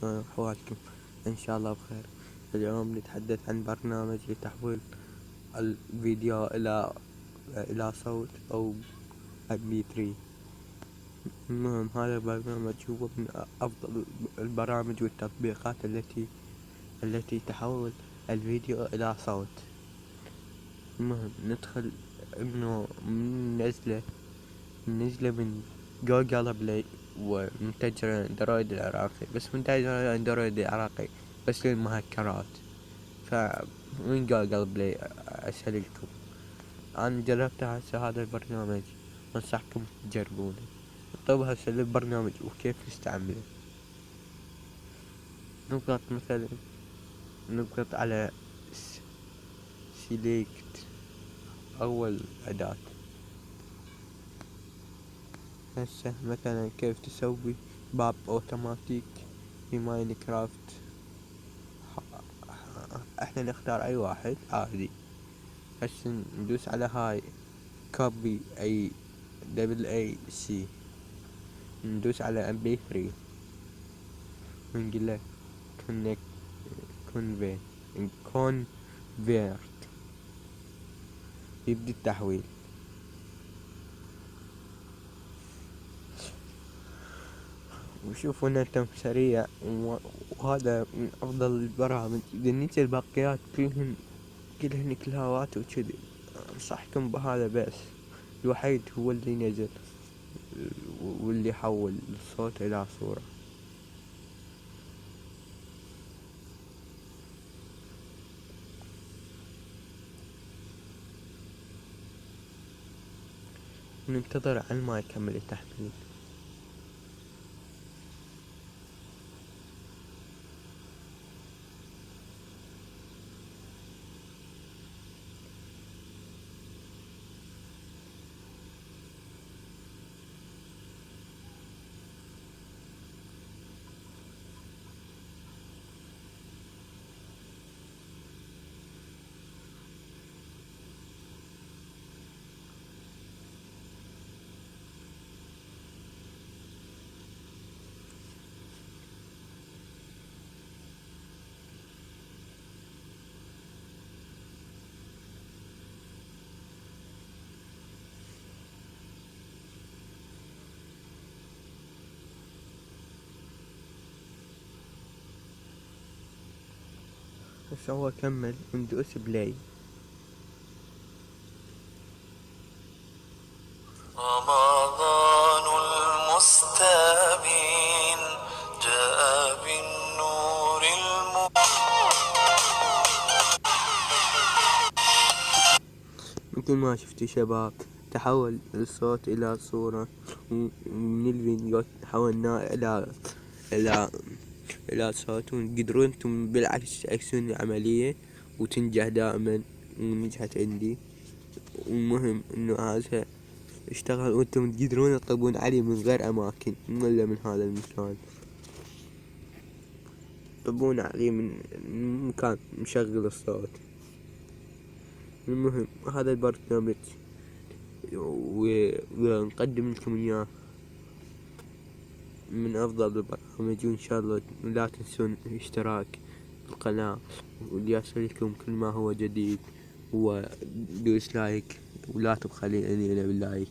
شلون أحوالكم؟ إن شاء الله بخير. اليوم نتحدث عن برنامج لتحويل الفيديو إلى صوت أو MP3. المهم هذا البرنامج هو من أفضل البرامج والتطبيقات التي تحول الفيديو إلى صوت. المهم ندخل إنه ننزله من جوجل بلاي ومتجر اندرويد العراقي، بس متجر اندرويد العراقي بس للمهكرات، فمن جوجل بلاي اسهل لكم. انا جربت هسه هذا البرنامج، انصحكم تجربونه. طيب هسه البرنامج وكيف نستعمله. نضغط على سيليكت اول اداة. هسه مثلا كيف تسوي باب اوتوماتيك في ماينكرافت. احنا نختار اي واحد عادي. هسه ندوس على هاي كوبي اي سي، ندوس على MP3 ونقول له كونفيرت، يبدي التحويل. وشوفوا نتم سريع، وهذا من افضل البرامج. اذا ننسى الباقيات كلهن كلاوات وكذي، انصحكم بهذا بس. الوحيد هو اللي نزل واللي حول الصوت الى صورة. ننتظر على ما يكمل التحميل. هسه هو كمل وندوس بلاي. رمضان المستبين جاء بالنور مثل ما شفتوا شباب، تحول الصوت الى صورة، ومن الفيديو حولناه الى صوت. وتقدرون انتم بالعكس تعكسون العملية وتنجح دائما، ونجحت عندي. والمهم انه هذا اشتغل، وانتم تقدرون تطلبون عليه من غير اماكن ولا من هذا المكان. تطلبون عليه من مكان مشغل الصوت. المهم هذا البرنامج ونقدم لكم اياه من افضل البرامج. وان شاء الله لا تنسون الاشتراك بالقناة وليصلكم كل ما هو جديد، ودوس لايك ولا تبخلين علينا باللايك.